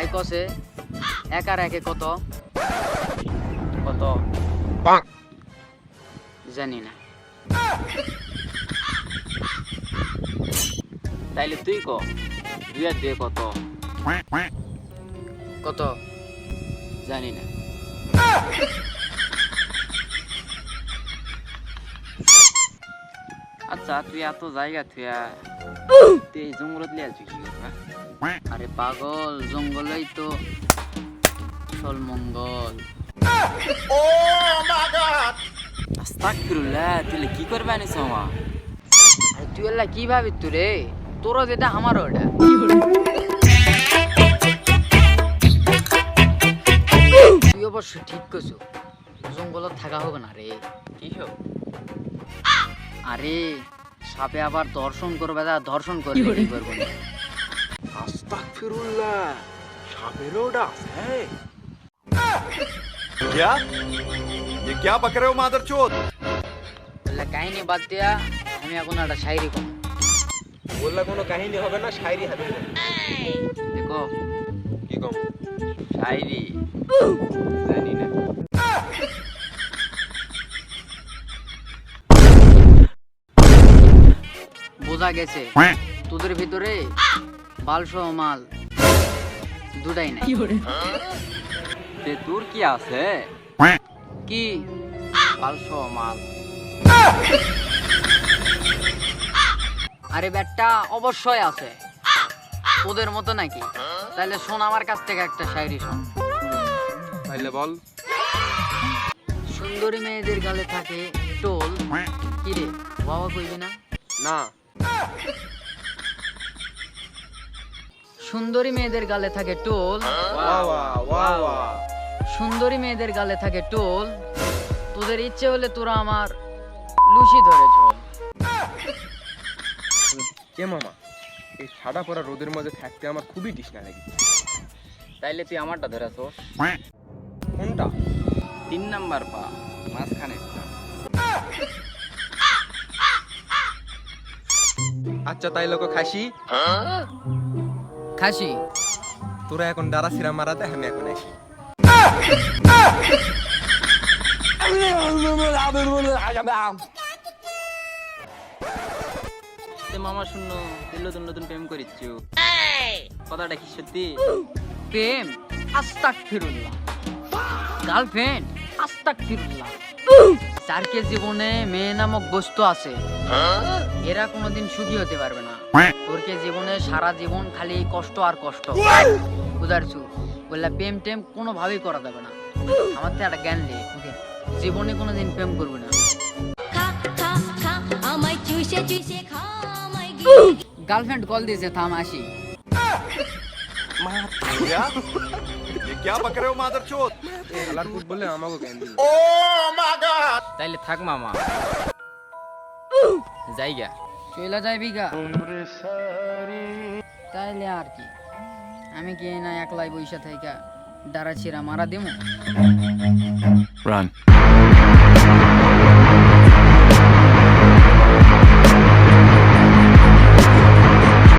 ভাই কসে এক আর একে কত কত জানি না। তাইলে তুই ক 2 আর 2 কত? কত জানি না। আচ্ছা তুই এত জায়গা থুয়া তুই এই জঙ্গলত লিয়ে আছিস কি কথা? আরে পাগল, জঙ্গলেই তো আসল মঙ্গল। আস্তাগফিরুল্লাহ, তুই কি করবে আনিস মামা? আরে তুই এলা কি ভাবি তুই রে, তোরা যেটা আমারও ওটা। তুই অবশ্য ঠিক কইছো, জঙ্গলত থাকা হোক না রে। কি হোক? আরে সাপে আবার দর্শন করবে, যা দর্শন করবে কি করবো না। আস্তাগফিরুল্লাহ, সাপেরও ডাক है क्या? ये क्या बक रहे हो मादरचोद? তাহলে কাহিনী বাদ দিয়া আমি এখন একটা শায়রি কম। বললা কোনো কাহিনী হবে না, শায়রি হবে। দেখো কি কম? শায়রি জানি না। বোঝা গেছে তোদের ভিতরে বালসহ মাল দুটাই নাই। তে তোর কি আছে? কি 500 মাল। আরে ব্যাটটা অবশ্যই আছে, তোদের মতো নাকি? তাহলে শোন আমার কাছ থেকে একটা শায়রি শোন। তাইলে বল। সুন্দরী মেয়েদের গালে থাকে টোল, কি রে বাবা কইবি না? না। সুন্দরী মেয়েদের গালে থাকে টোল, वाह वाह वाह वाह। সুন্দরী মেয়েদের গালে থাকে টোল, তোদের ইচ্ছে হলে তোরা আমার লুসি ধরে চল। কে মামা, এই ছাড়া পড়া রোদের মধ্যে থাকতে আমার খুবই তৃষ্ণা লাগে। তাইলে তুই আমারটা ধরেছস। কোনটা? 3 নাম্বার পা মাঝখানে একটা। আচ্ছা তাই লোক খাসি, খাসি তোরা এখন ডারা সিরা মারাতে, আমি এখন আসি। তে মামা শুনো, তুই নতুন নতুন প্রেম করিচ্ছু, কথাটা কি সত্যি? প্রেম আস্তাগফিরুল্লাহ, গার্লফ্রেন্ড আস্তাগফিরুল্লাহ। যারকে জীবনে মেয়ে নামক বস্তু আছে এরা কোনোদিন সুখী হতে পারবে না। তোরকে জীবনে সারা জীবন খালি কষ্ট আর কষ্ট, বুঝারছু? বললা প্রেম টেম কোনোভাবেই করা যাবে না। আমার তো একটা জ্ঞান লে, ওকে জীবনে কোনোদিন প্রেম করবে না। গার্লফ্রেন্ড কল দিয়েছে, থাম আসি। क्या? ये क्या बक रहे हो मादरचोद? হালার ফুট বলে আমাকে জ্ঞান দিল। তাইলে থাক মামা, জায়গা চইলা যাইবি গা? তাইলে আর কি, আমি কি না একলাই বইসা থাইকা ডারা ছিড়া মারা দেবো? Run.